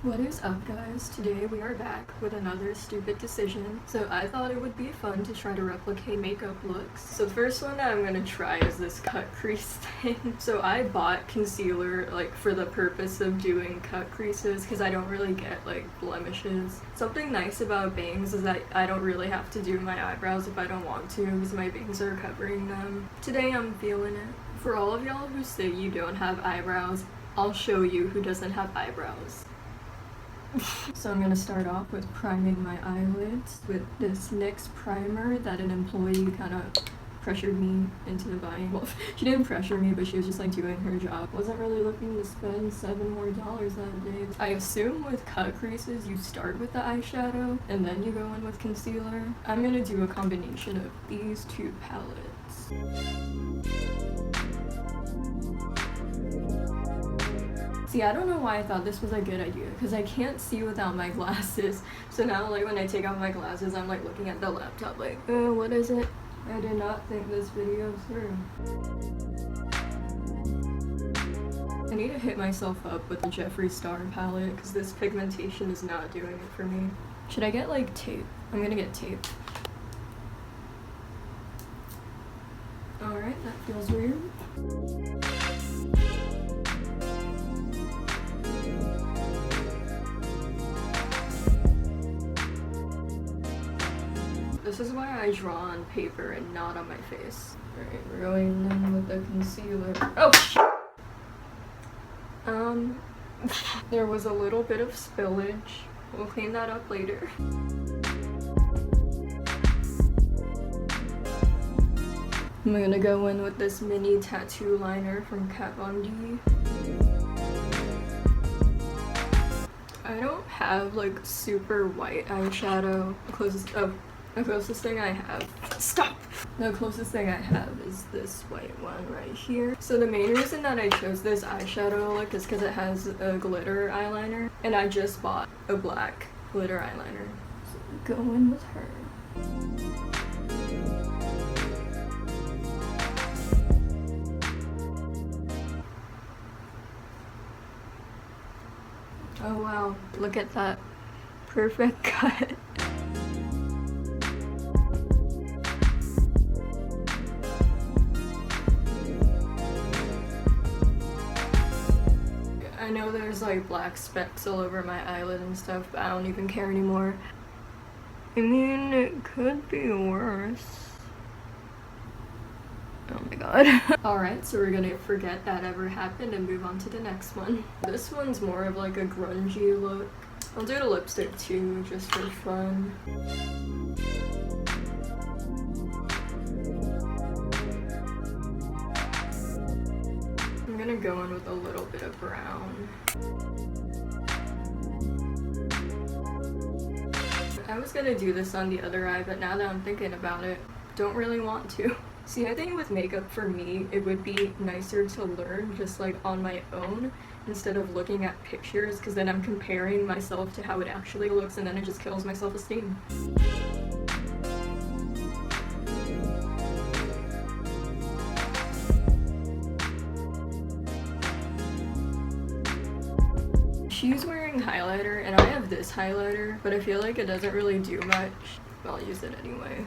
What is up, guys? Today we are back with another stupid decision. So I thought it would be fun to try to replicate makeup looks. So the first one that I'm gonna try is this cut crease thing. So I bought concealer like for the purpose of doing cut creases because I don't really get like blemishes. Something nice about bangs is that I don't really have to do my eyebrows if I don't want to because my bangs are covering them. Today I'm feeling it. For all of y'all who say you don't have eyebrows, I'll show you who doesn't have eyebrows. So I'm gonna start off with priming my eyelids with this NYX primer that an employee kind of pressured me into buying. Well, she didn't pressure me, but she was just like doing her job. Wasn't really looking to spend $7 more that day. I assume with cut creases you start with the eyeshadow and then you go in with concealer. I'm gonna do a combination of these two palettes. See, I don't know why I thought this was a good idea, because I can't see without my glasses. So now, like, when I take off my glasses, I'm, like, looking at the laptop, like, what is it? I did not think this video through. I need to hit myself up with the Jeffree Star palette, because this pigmentation is not doing it for me. Should I get, like, tape? I'm gonna get tape. Alright, that feels weird. This is why I draw on paper and not on my face. Alright, we're going in with the concealer. Oh, there was a little bit of spillage. We'll clean that up later. I'm gonna go in with this mini tattoo liner from Kat Von D. I don't have like super white eyeshadow. The closest thing I have, stop! The closest thing I have is this white one right here. So the main reason that I chose this eyeshadow look is because it has a glitter eyeliner, and I just bought a black glitter eyeliner. So go in with her. Oh wow, look at that perfect cut. I know there's like black specks all over my eyelid and stuff, but I don't even care anymore. I mean, it could be worse. Oh my god. Alright, so we're gonna forget that ever happened and move on to the next one. This one's more of like a grungy look. I'll do the lipstick too, just for fun. I'm gonna go in with a little bit of brown. I was gonna do this on the other eye, but now that I'm thinking about it, don't really want to. See, I think with makeup for me, it would be nicer to learn just like on my own instead of looking at pictures, because then I'm comparing myself to how it actually looks and then it just kills my self-esteem. She's wearing highlighter and I have this highlighter, but I feel like it doesn't really do much. But I'll use it anyway.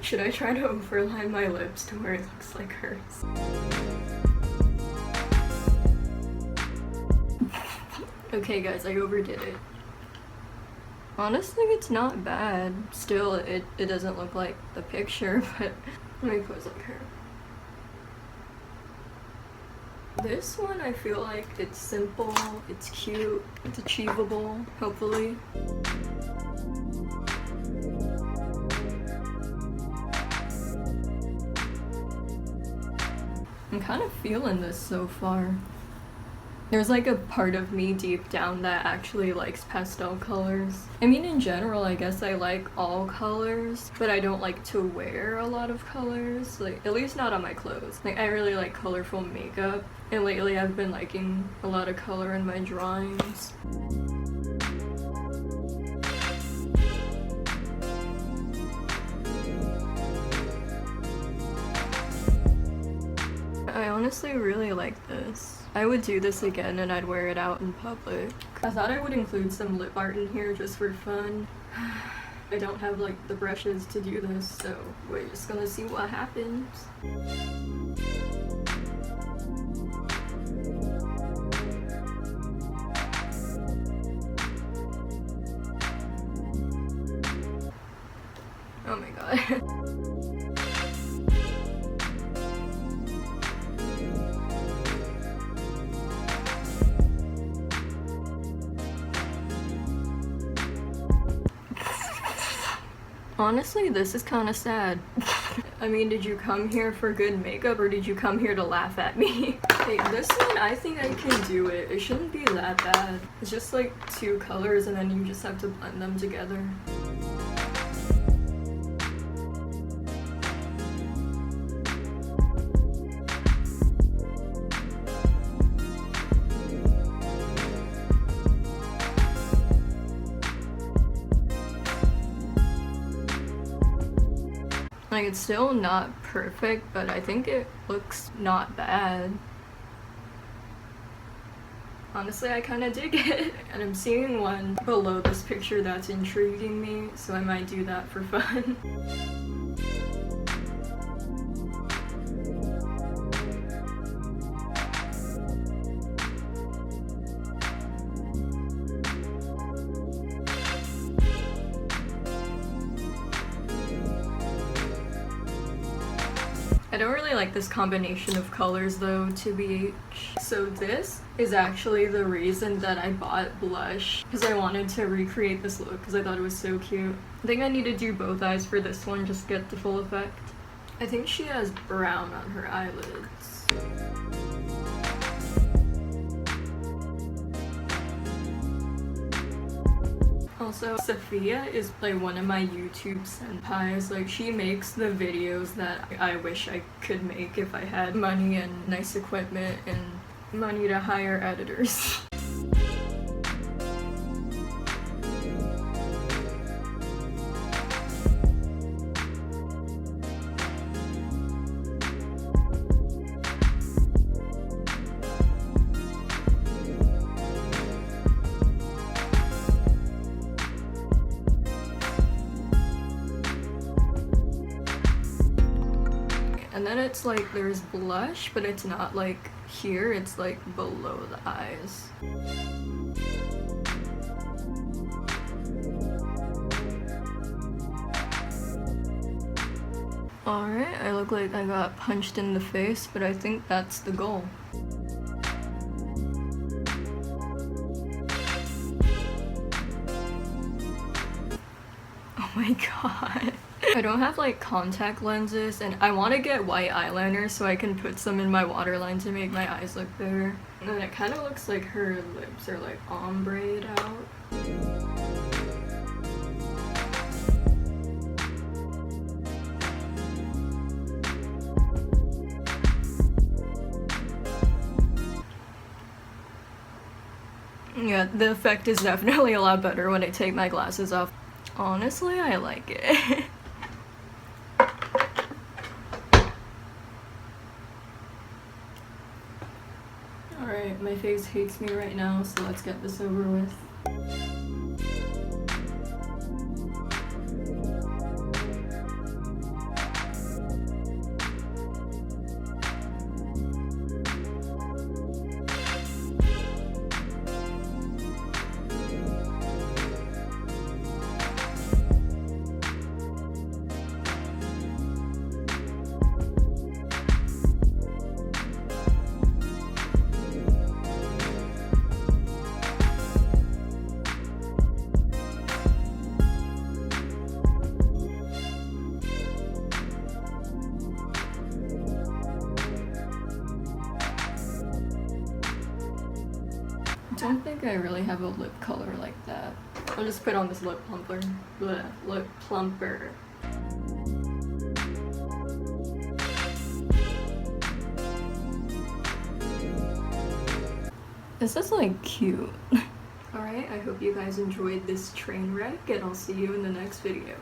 Should I try to overline my lips to where it looks like hers? Okay guys, I overdid it. Honestly, it's not bad. Still, it doesn't look like the picture, but let me pose like her. This one, I feel like it's simple, it's cute, it's achievable, hopefully. I'm kind of feeling this so far. There's like a part of me deep down that actually likes pastel colors. I mean, in general, I guess I like all colors, but I don't like to wear a lot of colors, like at least not on my clothes. Like, I really like colorful makeup, and lately I've been liking a lot of color in my drawings. honestly really like this. I would do this again and I'd wear it out in public. I thought I would include some lip art in here just for fun. I don't have like the brushes to do this, so we're just gonna see what happens. Oh my god. Honestly, this is kind of sad. I mean, did you come here for good makeup or did you come here to laugh at me? Hey, this one, I think I can do it. It shouldn't be that bad. It's just like 2 colors and then you just have to blend them together. Like, it's still not perfect, but I think it looks not bad. Honestly, I kind of dig it. And I'm seeing one below this picture that's intriguing me, so I might do that for fun. I don't really like this combination of colors though, TBH. So this is actually the reason that I bought blush, because I wanted to recreate this look because I thought it was so cute. I think I need to do both eyes for this one, just get the full effect. I think she has brown on her eyelids. Also, Sophia is like one of my YouTube senpais. Like, she makes the videos that I wish I could make if I had money and nice equipment and money to hire editors. And then it's like there's blush, but it's not like here, it's like below the eyes. Alright, I look like I got punched in the face, but I think that's the goal. Oh my god. I don't have like contact lenses and I want to get white eyeliner so I can put some in my waterline to make my eyes look better. And then it kind of looks like her lips are like ombre'd out. Yeah, the effect is definitely a lot better when I take my glasses off. Honestly, I like it. Alright, my face hates me right now, so let's get this over with. I don't think I really have a lip color like that. I'll just put on this lip plumper. Blech, lip plumper. This is like cute. Alright, I hope you guys enjoyed this train wreck and I'll see you in the next video.